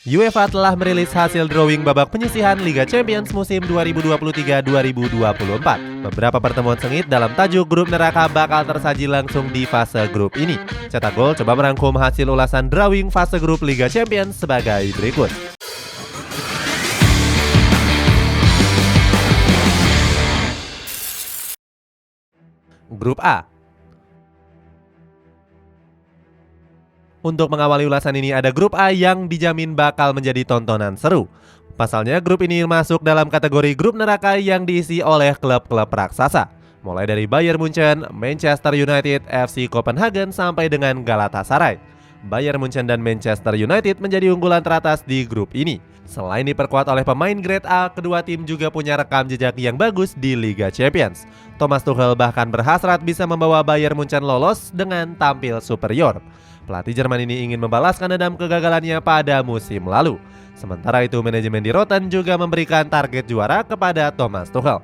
UEFA telah merilis hasil drawing babak penyisihan Liga Champions musim 2023-2024. Beberapa pertemuan sengit dalam tajuk grup neraka bakal tersaji langsung di fase grup ini. Cetak Gol coba merangkum hasil ulasan drawing fase grup Liga Champions sebagai berikut. Grup A. Untuk mengawali ulasan ini ada grup A yang dijamin bakal menjadi tontonan seru. Pasalnya grup ini masuk dalam kategori grup neraka yang diisi oleh klub-klub raksasa. Mulai dari Bayern Munchen, Manchester United, FC Copenhagen sampai dengan Galatasaray. Bayern Munchen dan Manchester United menjadi unggulan teratas di grup ini. Selain diperkuat oleh pemain grade A, kedua tim juga punya rekam jejak yang bagus di Liga Champions. Thomas Tuchel bahkan berhasrat bisa membawa Bayern Munchen lolos dengan tampil superior. Pelatih Jerman ini ingin membalaskan dendam kegagalannya pada musim lalu. Sementara itu manajemen di Rotten juga memberikan target juara kepada Thomas Tuchel.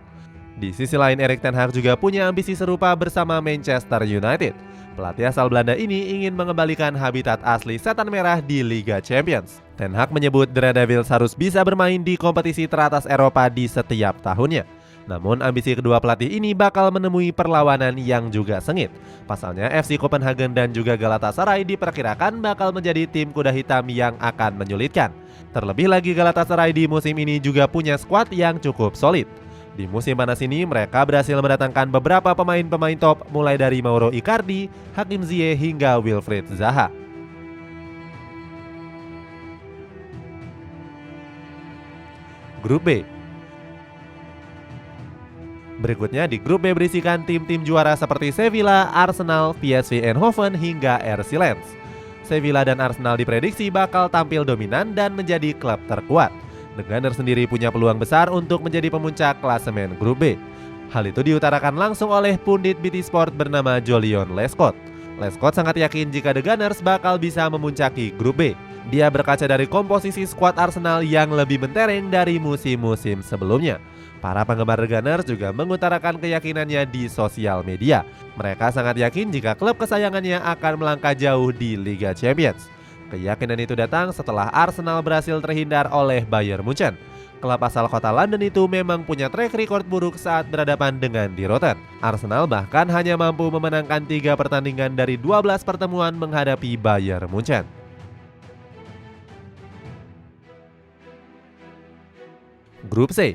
Di sisi lain Erik ten Hag juga punya ambisi serupa bersama Manchester United. Pelatih asal Belanda ini ingin mengembalikan habitat asli setan merah di Liga Champions. Ten Hag menyebut The Red Devils harus bisa bermain di kompetisi teratas Eropa di setiap tahunnya. Namun ambisi kedua pelatih ini bakal menemui perlawanan yang juga sengit. Pasalnya FC Copenhagen dan juga Galatasaray diperkirakan bakal menjadi tim kuda hitam yang akan menyulitkan. Terlebih lagi Galatasaray di musim ini juga punya skuad yang cukup solid. Di musim panas ini mereka berhasil mendatangkan beberapa pemain-pemain top mulai dari Mauro Icardi, Hakim Ziyech hingga Wilfried Zaha. Grup B. Berikutnya di grup B berisikan tim-tim juara seperti Sevilla, Arsenal, PSV Eindhoven hingga RC Lens. Sevilla dan Arsenal diprediksi bakal tampil dominan dan menjadi klub terkuat. The Gunners sendiri punya peluang besar untuk menjadi pemuncak klasemen grup B. Hal itu diutarakan langsung oleh pundit BT Sport bernama Jolion Lescott. Lescott sangat yakin jika The Gunners bakal bisa memuncaki grup B. Dia berkaca dari komposisi skuad Arsenal yang lebih mentereng dari musim-musim sebelumnya. Para penggemar The Gunners juga mengutarakan keyakinannya di sosial media. Mereka sangat yakin jika klub kesayangannya akan melangkah jauh di Liga Champions. Keyakinan itu datang setelah Arsenal berhasil terhindar oleh Bayern Munchen. Klub asal kota London itu memang punya track record buruk saat berhadapan dengan Die Rotten. Arsenal bahkan hanya mampu memenangkan 3 pertandingan dari 12 pertemuan menghadapi Bayern Munchen. Grup C.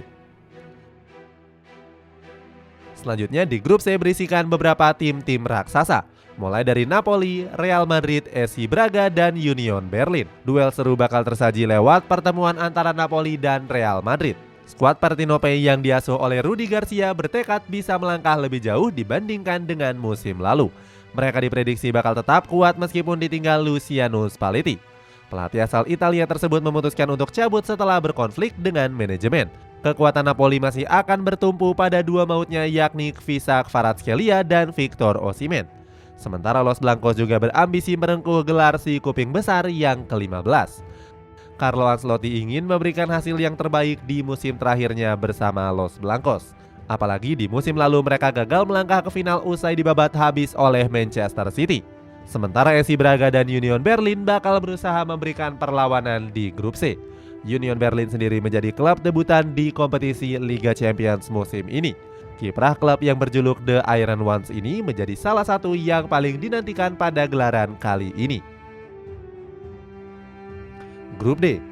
Selanjutnya di grup C berisikan beberapa tim-tim raksasa. Mulai dari Napoli, Real Madrid, SC Braga, dan Union Berlin. Duel seru bakal tersaji lewat pertemuan antara Napoli dan Real Madrid. Skuad Partenope yang diasuh oleh Rudi Garcia bertekad bisa melangkah lebih jauh dibandingkan dengan musim lalu. Mereka diprediksi bakal tetap kuat meskipun ditinggal Luciano Spalletti. Pelatih asal Italia tersebut memutuskan untuk cabut setelah berkonflik dengan manajemen. Kekuatan Napoli masih akan bertumpu pada dua mautnya yakni Kviza Kvaratskhelia dan Victor Osimhen. Sementara Los Blancos juga berambisi merengkuh gelar si kuping besar yang ke-15. Carlo Ancelotti ingin memberikan hasil yang terbaik di musim terakhirnya bersama Los Blancos. Apalagi di musim lalu mereka gagal melangkah ke final usai dibabat habis oleh Manchester City. Sementara SC Braga dan Union Berlin bakal berusaha memberikan perlawanan di grup C. Union Berlin sendiri menjadi klub debutan di kompetisi Liga Champions musim ini. Kiprah klub yang berjuluk The Iron Ones ini menjadi salah satu yang paling dinantikan pada gelaran kali ini. Grup D.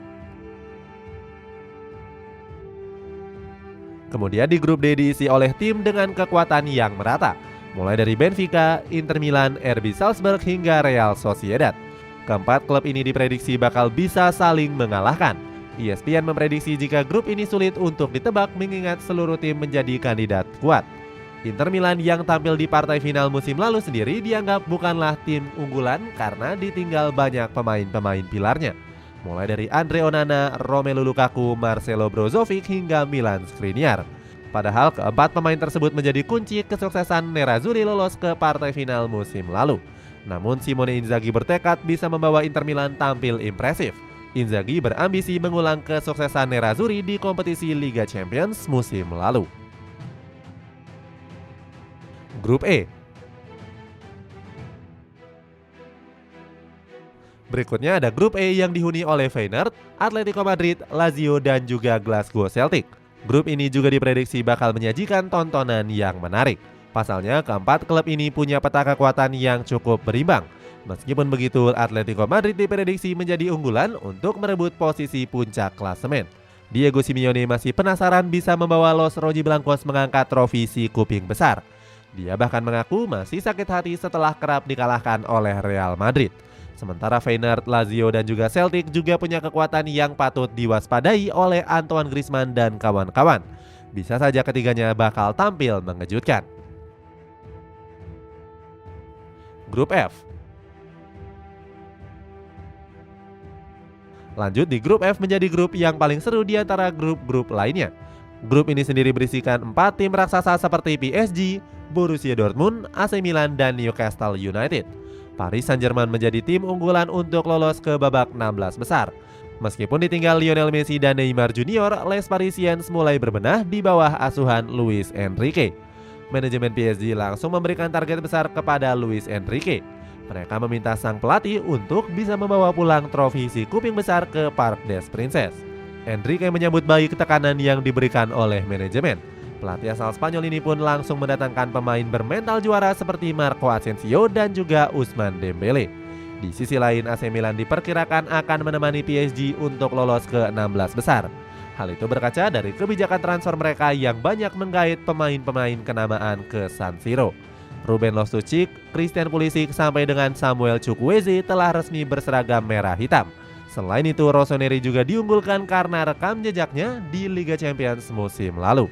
Kemudian di grup D diisi oleh tim dengan kekuatan yang merata. Mulai dari Benfica, Inter Milan, RB Salzburg hingga Real Sociedad. Keempat klub ini diprediksi bakal bisa saling mengalahkan. ESPN memprediksi jika grup ini sulit untuk ditebak mengingat seluruh tim menjadi kandidat kuat. Inter Milan yang tampil di partai final musim lalu sendiri dianggap bukanlah tim unggulan karena ditinggal banyak pemain-pemain pilarnya. Mulai dari Andre Onana, Romelu Lukaku, Marcelo Brozovic hingga Milan Skriniar. Padahal keempat pemain tersebut menjadi kunci kesuksesan Nerazzurri lolos ke partai final musim lalu. Namun Simone Inzaghi bertekad bisa membawa Inter Milan tampil impresif. Inzaghi berambisi mengulang kesuksesan Nerazzurri di kompetisi Liga Champions musim lalu. Grup E. Berikutnya ada grup E yang dihuni oleh Feyenoord, Atletico Madrid, Lazio, dan juga Glasgow Celtic. Grup ini juga diprediksi bakal menyajikan tontonan yang menarik. Pasalnya, keempat klub ini punya peta kekuatan yang cukup berimbang. Meskipun begitu, Atletico Madrid diprediksi menjadi unggulan untuk merebut posisi puncak klasemen. Diego Simeone masih penasaran bisa membawa Los Rojiblancos mengangkat trofi si kuping besar. Dia bahkan mengaku masih sakit hati setelah kerap dikalahkan oleh Real Madrid. Sementara Feyenoord, Lazio, dan juga Celtic juga punya kekuatan yang patut diwaspadai oleh Antoine Griezmann dan kawan-kawan. Bisa saja ketiganya bakal tampil mengejutkan. Grup F. Lanjut di grup F menjadi grup yang paling seru di antara grup-grup lainnya. Grup ini sendiri berisikan 4 tim raksasa seperti PSG, Borussia Dortmund, AC Milan, dan Newcastle United. Paris Saint-Germain menjadi tim unggulan untuk lolos ke babak 16 besar. Meskipun ditinggal Lionel Messi dan Neymar Junior, Les Parisiens mulai berbenah di bawah asuhan Luis Enrique. Manajemen PSG langsung memberikan target besar kepada Luis Enrique. Mereka meminta sang pelatih untuk bisa membawa pulang trofi si kuping besar ke Parc des Princes. Enrique menyambut baik tekanan yang diberikan oleh manajemen. Pelatih asal Spanyol ini pun langsung mendatangkan pemain bermental juara seperti Marco Asensio dan juga Ousmane Dembele. Di sisi lain, AC Milan diperkirakan akan menemani PSG untuk lolos ke 16 besar. Hal itu berkaca dari kebijakan transfer mereka yang banyak menggait pemain-pemain kenamaan ke San Siro. Ruben Loftus-Cheek, Christian Pulisic sampai dengan Samuel Chukwueze telah resmi berseragam merah hitam. Selain itu, Rossoneri juga diunggulkan karena rekam jejaknya di Liga Champions musim lalu.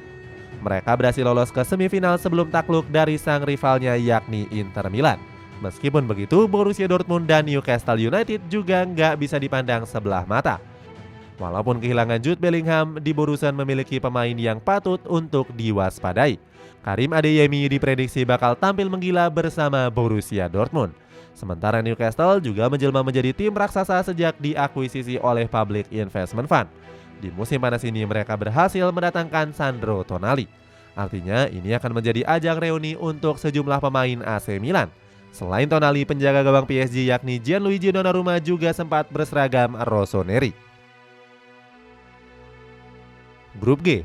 Mereka berhasil lolos ke semifinal sebelum takluk dari sang rivalnya yakni Inter Milan. Meskipun begitu, Borussia Dortmund dan Newcastle United juga nggak bisa dipandang sebelah mata. Walaupun kehilangan Jude Bellingham, di Borusan memiliki pemain yang patut untuk diwaspadai. Karim Adeyemi diprediksi bakal tampil menggila bersama Borussia Dortmund. Sementara Newcastle juga menjelma menjadi tim raksasa sejak diakuisisi oleh Public Investment Fund. Di musim panas ini mereka berhasil mendatangkan Sandro Tonali. Artinya ini akan menjadi ajang reuni untuk sejumlah pemain AC Milan. Selain Tonali, penjaga gawang PSG yakni Gianluigi Donnarumma juga sempat berseragam Rossoneri. Grup G.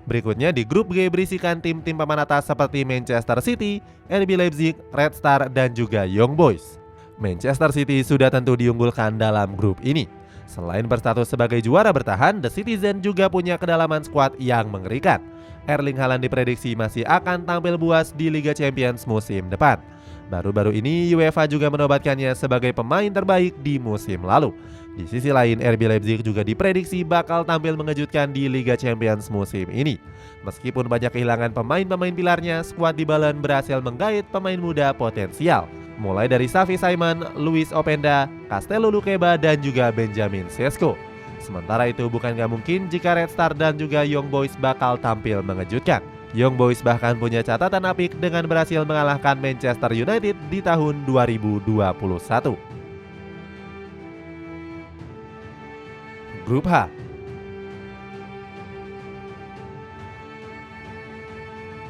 Berikutnya di grup G berisikan tim-tim papan atas seperti Manchester City, RB Leipzig, Red Star, dan juga Young Boys. Manchester City sudah tentu diunggulkan dalam grup ini. Selain berstatus sebagai juara bertahan, The Citizen juga punya kedalaman skuad yang mengerikan. Erling Haaland diprediksi masih akan tampil buas di Liga Champions musim depan. Baru-baru ini UEFA juga menobatkannya sebagai pemain terbaik di musim lalu. Di sisi lain, RB Leipzig juga diprediksi bakal tampil mengejutkan di Liga Champions musim ini. Meskipun banyak kehilangan pemain-pemain pilarnya, skuad di Balen berhasil menggait pemain muda potensial. Mulai dari Xavi Simons, Luis Openda, Castello Luqueba, dan juga Benjamin Sesko. Sementara itu bukan gak mungkin jika Red Star dan juga Young Boys bakal tampil mengejutkan. Young Boys bahkan punya catatan apik dengan berhasil mengalahkan Manchester United di tahun 2021. Grup H.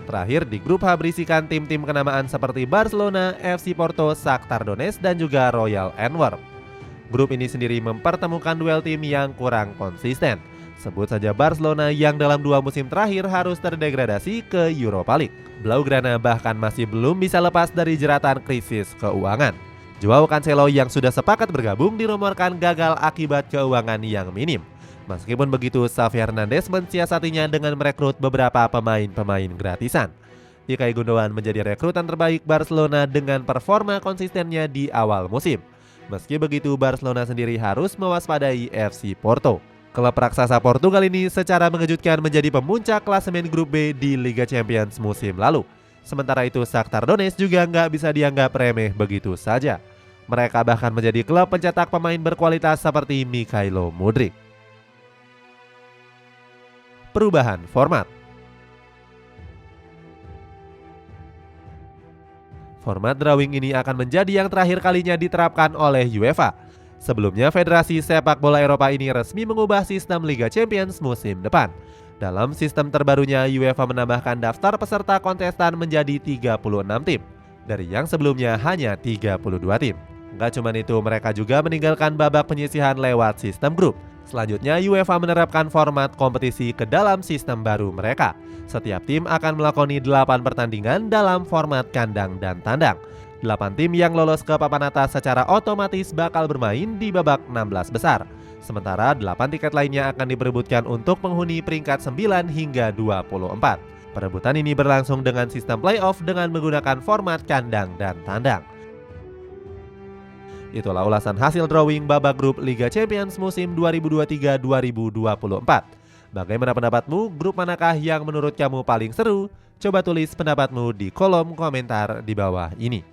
Terakhir di grup H berisikan tim-tim kenamaan seperti Barcelona, FC Porto, Shakhtar Donetsk, dan juga Royal Antwerp. Grup ini sendiri mempertemukan duel tim yang kurang konsisten. Sebut saja Barcelona yang dalam 2 musim terakhir harus terdegradasi ke Europa League. Blaugrana bahkan masih belum bisa lepas dari jeratan krisis keuangan. Joao Cancelo yang sudah sepakat bergabung dirumorkan gagal akibat keuangan yang minim. Meskipun begitu, Xavi Hernandez mensiasatinya dengan merekrut beberapa pemain-pemain gratisan. Ilkay Gundogan menjadi rekrutan terbaik Barcelona dengan performa konsistennya di awal musim. Meski begitu, Barcelona sendiri harus mewaspadai FC Porto. Klub raksasa Portugal ini secara mengejutkan menjadi pemuncak klasemen grup B di Liga Champions musim lalu. Sementara itu, Shakhtar Donetsk juga nggak bisa dianggap remeh begitu saja. Mereka bahkan menjadi klub pencetak pemain berkualitas seperti Mikhailo Mudryk. Perubahan format. Format drawing ini akan menjadi yang terakhir kalinya diterapkan oleh UEFA. Sebelumnya, Federasi Sepak Bola Eropa ini resmi mengubah sistem Liga Champions musim depan. Dalam sistem terbarunya, UEFA menambahkan daftar peserta kontestan menjadi 36 tim. dari yang sebelumnya hanya 32 tim. Nggak cuma itu, mereka juga meninggalkan babak penyisihan lewat sistem grup. Selanjutnya, UEFA menerapkan format kompetisi ke dalam sistem baru mereka. Setiap tim akan melakoni 8 pertandingan dalam format kandang dan tandang. 8 tim yang lolos ke papan atas secara otomatis bakal bermain di babak 16 besar. Sementara 8 tiket lainnya akan diperebutkan untuk penghuni peringkat 9 hingga 24. Perebutan ini berlangsung dengan sistem playoff dengan menggunakan format kandang dan tandang. Itulah ulasan hasil drawing babak grup Liga Champions musim 2023-2024. Bagaimana pendapatmu? Grup manakah yang menurut kamu paling seru? Coba tulis pendapatmu di kolom komentar di bawah ini.